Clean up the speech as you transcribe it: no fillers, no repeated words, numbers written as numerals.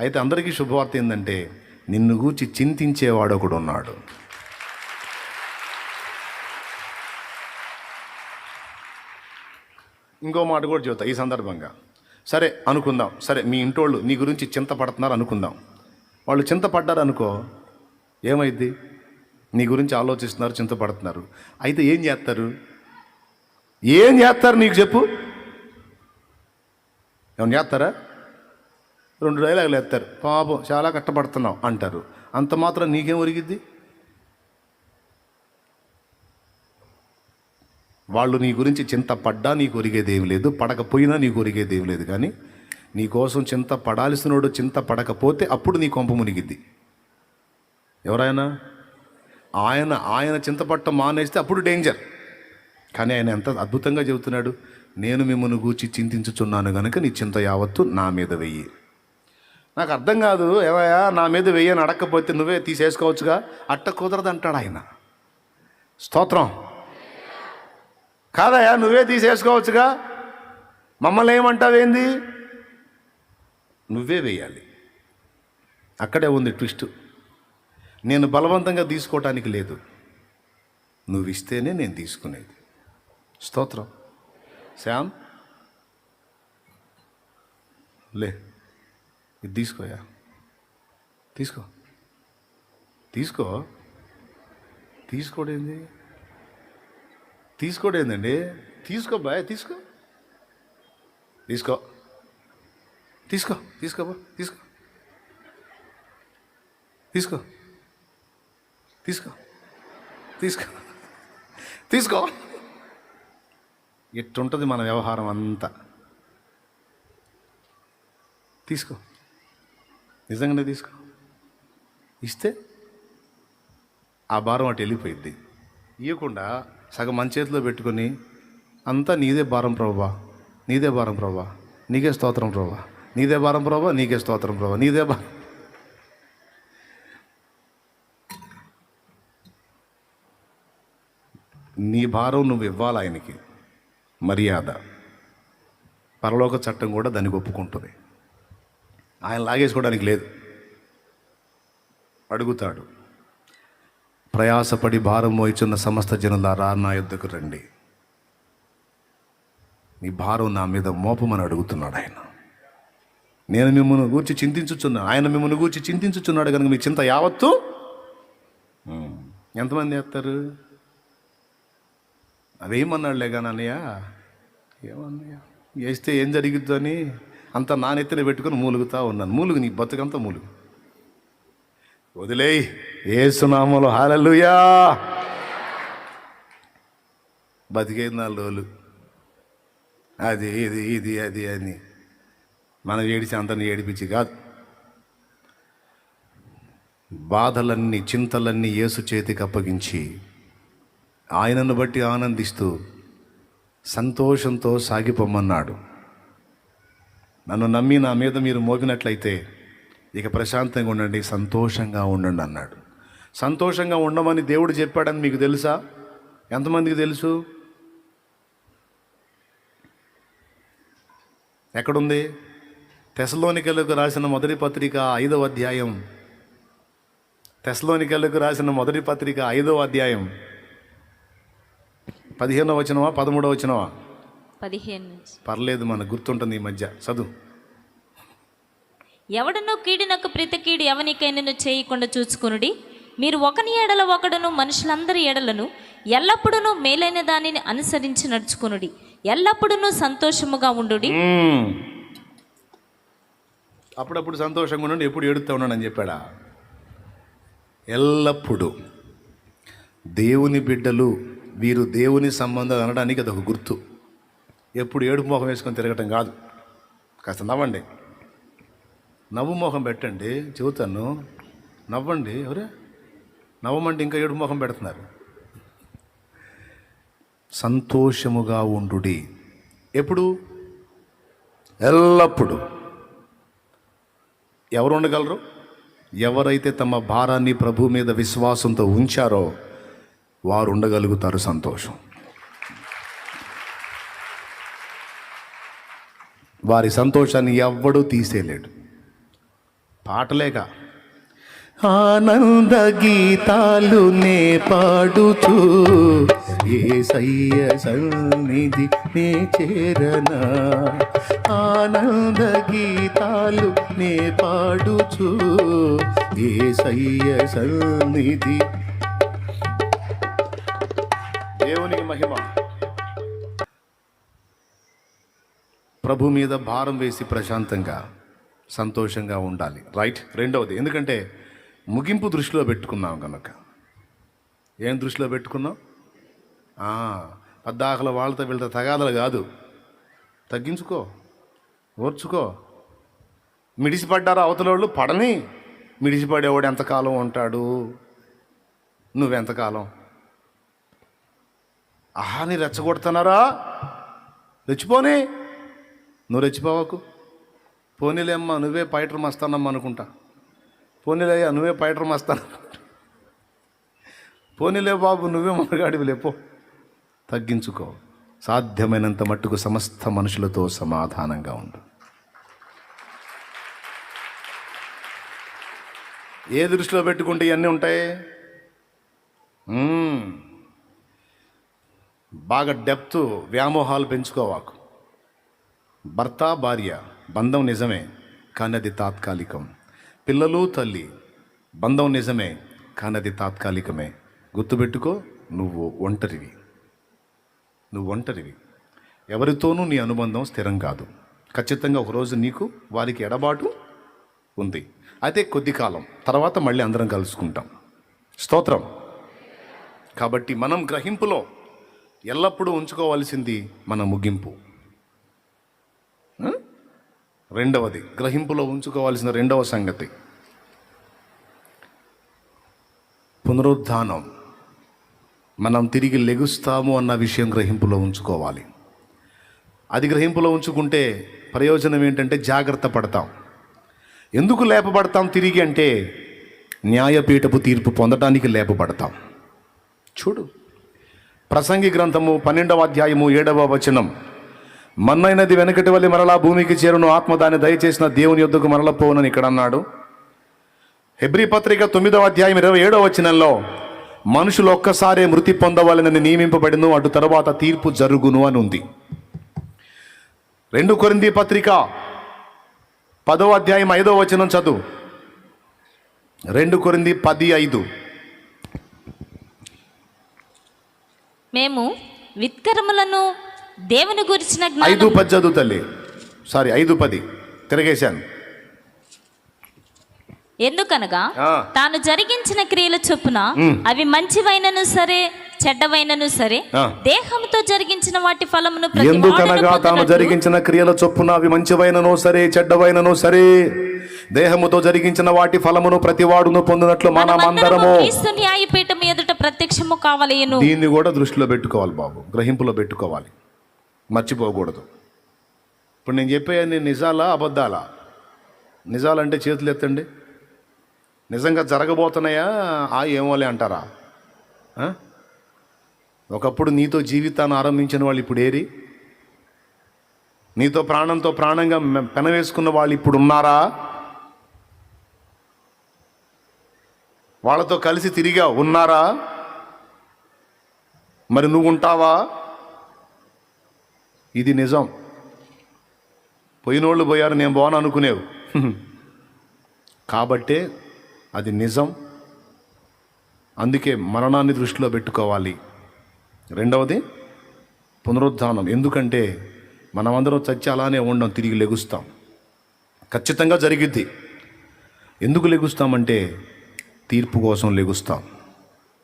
అయితే అందరికీ శుభవార్త ఏంటంటే నిన్ను గూర్చి చింతించేవాడు ఒకడు ఉన్నాడు. ఇంకో మాట కూడా చెబుతా ఈ సందర్భంగా. సరే అనుకుందాం, సరే మీ ఇంటోళ్ళు నీ గురించి చింతపడుతున్నారు అనుకుందాం. వాళ్ళు చింతపడ్డారు అనుకో, ఏమైద్ది? నీ గురించి ఆలోచిస్తున్నారు, చింతపడుతున్నారు. అయితే ఏం చేస్తారు? ఏం చేస్తారు నీకు చెప్పు? ఏమన్నా చేస్తారా? 2 డైలాగులు వేస్తారు, పాపం చాలా కష్టపడుతున్నావు అంటారు. అంత మాత్రం నీకేం ఒరిగిద్ది? వాళ్ళు నీ గురించి చింతపడ్డా నీకు ఒరిగేదేమి లేదు, పడకపోయినా నీకు ఒరిగేదేమి లేదు. కానీ నీకోసం చింత పడాల్సినోడు చింత పడకపోతే అప్పుడు నీ కొంప మునిగిద్ది. ఎవరైనా ఆయన చింతపట్టం మానేస్తే అప్పుడు డేంజర్. కానీ ఆయన ఎంత అద్భుతంగా చెబుతున్నాడు, నేను మిమ్మల్ని గూర్చి చింతించుచున్నాను కనుక నీ చింత యావత్తు నా మీద వెయ్యి. నాకు అర్థం కాదు, ఏవయ్యా నా మీద వెయ్యని అడగకపోతే నువ్వే తీసేసుకోవచ్చుగా. అట్ట కుదరదు అంటాడు ఆయన. స్తోత్రం. కాదయ్యా నువ్వే తీసేసుకోవచ్చుగా, మమ్మల్ని ఏమంటావేంది? నువ్వే వేయాలి. అక్కడే ఉంది ట్విస్ట్. నేను బలవంతంగా తీసుకోవటానికి లేదు, నువ్వు ఇస్తేనే నేను తీసుకునేది. స్తోత్రం. శ్యామ్ లే, ఇది తీసుకోయా, తీసుకో. తీసుకోడేంది? తీసుకోడేందండి? తీసుకో బాయ్, తీసుకో తీసుకో తీసుకో తీసుకో తీసుకో తీసుకో తీసుకో తీసుకో తీసుకో. ఎట్టుంటుంది మన వ్యవహారం అంతా. తీసుకో, నిజంగానే తీసుకో. ఇస్తే ఆ భారం అటు వెళ్ళిపోయింది. ఇవ్వకుండా సగం మన చేతిలో పెట్టుకొని అంతా నీదే భారం ప్రభువా, నీదే భారం ప్రభువా, నీకే స్తోత్రం ప్రభువా, నీదే భారం ప్రభువా, నీకే స్తోత్రం ప్రభువా, నీదే భారం. నీ భారం నువ్వు ఇవ్వాలి ఆయనకి. మర్యాద, పరలోక చట్టం కూడా దానికి ఒప్పుకుంటుంది. ఆయన లాగేసుకోవడానికి లేదు. అడుగుతాడు, ప్రయాసపడి భారం మోయిచున్న సమస్త జనులారా నా యొద్దకు రండి, నీ భారం నా మీద మోపమని అడుగుతున్నాడు ఆయన. నేను మిమ్మల్ని గూర్చి చింతించుచున్నాను, ఆయన మిమ్మల్ని గూర్చి చింతించుచున్నాడు కనుక మీ చింత యావత్తు. ఎంతమంది చేస్తారు? అదేమన్నాడులే కానీ అన్నయ్య, ఏమన్నయ్య వేస్తే ఏం జరిగిద్దని అంత నానెత్తిన పెట్టుకొని మూలుగుతా ఉన్నాను. మూలుగు, నీ బతుకంతా మూలుగు, వదిలేయ్ యేసునామములో. హల్లెలూయా. బతికేది 4 రోజులు, అది ఇది ఇది అది అని మనం ఏడిచి అందరిని ఏడిపించి కాదు. బాధలన్నీ చింతలన్నీ యేసు చేతికి అప్పగించి ఆయనను బట్టి ఆనందిస్తూ సంతోషంతో సాగిపోమన్నాడు. నన్ను నమ్మి నా మీద మీరు మోగినట్లయితే ఇక ప్రశాంతంగా ఉండండి, సంతోషంగా ఉండండి అన్నాడు. సంతోషంగా ఉండమని దేవుడు చెప్పాడని మీకు తెలుసా? ఎంతమందికి తెలుసు? ఎక్కడుంది? తెస్సలోనికలకు రాసిన మొదటి పత్రిక 5వ అధ్యాయం. తెస్సలోనికలకు రాసిన మొదటి పత్రిక 5వ అధ్యాయం 15వ వచనమా 13వ వచనమా? 15. పర్లేదు, మనకు గుర్తుంటుంది ఈ మధ్య. చదువు. ఎవడనో కీడినకు ప్రతి కీడు ఎవనికైనా చేయకుండా చూసుకునుడి. మీరు ఒకని ఎడల ఒకడును మనుషులందరి ఎడలను ఎల్లప్పుడూ మేలైన దానిని అనుసరించి నడుచుకునుడి. ఎల్లప్పుడూ సంతోషముగా ఉండుడి. అప్పుడప్పుడు సంతోషంగా ఉండండి, ఎప్పుడు ఏడుస్తూ ఉన్నాడు అని చెప్పాడా? ఎల్లప్పుడూ. దేవుని బిడ్డలు వీరు దేవుని సంబంధాలు అనడానికి అదొక గుర్తు. ఎప్పుడు ఏడుపు మొహం వేసుకొని తిరగటం కాదు. కాస్త నవ్వండి, నవ్వు మొహం పెట్టండి, చెబుతాను. నవ్వండి. ఎవరే నవ్వమంటే ఇంకా ఏడుపు మొహం పెడుతున్నారు. సంతోషముగా ఉండుడి. ఎప్పుడు? ఎల్లప్పుడు. ఎవరు ఉండగలరు? ఎవరైతే తమ భారాన్ని ప్రభు మీద విశ్వాసంతో ఉంచారో వారు ఉండగలుగుతారు సంతోషం. వారి సంతోషాన్ని ఎవ్వడూ తీసేయలేడు. పాటలేక ఆనంద గీతాలు నే పాడుచు యేసయ్య సన్నిధి నే చేరనా. ఆనంద గీతాలు నే పాడుచు యేసయ్య సన్నిధి. దేవునికి మహిమ. ప్రభు మీద భారం వేసి ప్రశాంతంగా సంతోషంగా ఉండాలి. రైట్. రెండవది, ఎందుకంటే ముగింపు దృష్టిలో పెట్టుకున్నాం కనుక. ఏం దృష్టిలో పెట్టుకున్నాం? పద్దాకల వాళ్ళతో వీళ్ళతో తగాదలు కాదు. తగ్గించుకో, ఓర్చుకో. మిడిసిపడ్డారా అవతల వాళ్ళు? పడని. మిడిసిపడేవాడు ఎంతకాలం ఉంటాడు? నువ్వెంతకాలం? నీ రెచ్చగొడుతున్నారా? రెచ్చిపోనే. నువ్వు రెచ్చిపోవకు. పోనీలేమ్మా నువ్వే పైటర్ మస్తానమ్మా అనుకుంటా. పోనీలయ్యా నువ్వే పైటర్ మస్తాను. పోనీలే బాబు నువ్వే మనగాడివి లేపో. తగ్గించుకో. సాధ్యమైనంత మట్టుకు సమస్త మనుషులతో సమాధానంగా ఉండు. ఏ దృష్టిలో పెట్టుకుంటే ఇవన్నీ ఉంటాయి? బాగా డెప్త్ వ్యామోహాలు పెంచుకోవాకు. భర్త భార్య బంధం నిజమే, కానీ అది తాత్కాలికం. పిల్లలు తల్లి బంధం నిజమే, కానీ అది తాత్కాలికమే. గుర్తుపెట్టుకో, నువ్వు ఒంటరివి. ఎవరితోనూ నీ అనుబంధం స్థిరం కాదు. ఖచ్చితంగా ఒకరోజు నీకు వారికి ఎడబాటు ఉంది. అయితే కొద్ది కాలం తర్వాత మళ్ళీ అందరం కలుసుకుంటాం. స్తోత్రం. కాబట్టి మనం గ్రహింపులో ఎల్లప్పుడూ ఉంచుకోవాల్సింది మన ముగింపు. రెండవది, గ్రహింపులో ఉంచుకోవాల్సిన రెండవ సంగతి పునరుద్ధానం. మనం తిరిగి లెగుస్తాము అన్న విషయం గ్రహింపులో ఉంచుకోవాలి. అది గ్రహింపులో ఉంచుకుంటే ప్రయోజనం ఏంటంటే జాగ్రత్త పడతాం. ఎందుకు లేపబడతాం తిరిగి అంటే న్యాయపీఠపు తీర్పు పొందడానికి లేపబడతాం. చూడు, ప్రసంగి గ్రంథము 12వ అధ్యాయము 7వ వచనం. మన్నైనది వెనకటి వల్లి మరలా భూమికి చేరును, ఆత్మ దాన్ని దయచేసిన దేవుని యొద్దకు మరల పోవునని ఇక్కడ అన్నాడు. హెబ్రీ పత్రిక 9వ అధ్యాయం 27వ వచనంలో మనుషులు ఒక్కసారే మృతి పొందవాలని నియమింపబడిను, అటు తర్వాత తీర్పు జరుగును అని ఉంది. 2 కొరింథీ పత్రిక 10వ అధ్యాయం 5వ వచనం చదువు. 2 కొరింథీ 10:5. మేము విత్కరములను దేవుని గురించిన 5:10 చదువు తల్లి. 5:10 తిరగేశాను. ఎందుకనగా తాను జరిగించిన క్రియల చొప్పున అవి మంచివైనను సరే చెడ్డవైనను సరే దేహంతో జరిగించిన వాటి ఫలమును ఎందుకనగా తాను జరిగించిన క్రియల చొప్పున అవి మంచివైనను సరే చెడ్డవైనను సరే దేహముతో జరిగించిన వాటి ఫలమును ప్రతివాడును పొందినట్లు మనమందరము క్రీస్తు న్యాయపీఠం ఎదుట ప్రత్యక్షము కావలెను. దీన్ని కూడా దృష్టిలో పెట్టుకోవాలి బాబు, గ్రహింపులో పెట్టుకోవాలి, మర్చిపోకూడదు. ఇప్పుడు నేను చెప్పేది నిజాలా అబద్ధాలా? నిజాలంటే చేతులు ఎత్తండి. నిజంగా జరగబోతున్నాయా? ఏమోలే అంటారా? ఒకప్పుడు నీతో జీవితాన్ని ఆరంభించిన వాళ్ళు ఇప్పుడు ఏరి? నీతో ప్రాణంతో ప్రాణంగా పెనవేసుకున్న వాళ్ళు ఇప్పుడు ఉన్నారా? వాళ్ళతో కలిసి తిరిగా ఉన్నారా? మరి నువ్వు ఉంటావా? ఇది నిజం. పోయినోళ్ళు పోయారు, నేను పోను అనుకునేవు. కాబట్టే అది నిజం. అందుకే మరణాన్ని దృష్టిలో పెట్టుకోవాలి. రెండవది పునరుద్ధానం. ఎందుకంటే మనమందరం చచ్చి అలానే ఉండం, తిరిగి లెగుస్తాం. ఖచ్చితంగా జరిగిద్ది. ఎందుకు లెగుస్తామంటే తీర్పు కోసం లెగుస్తాం.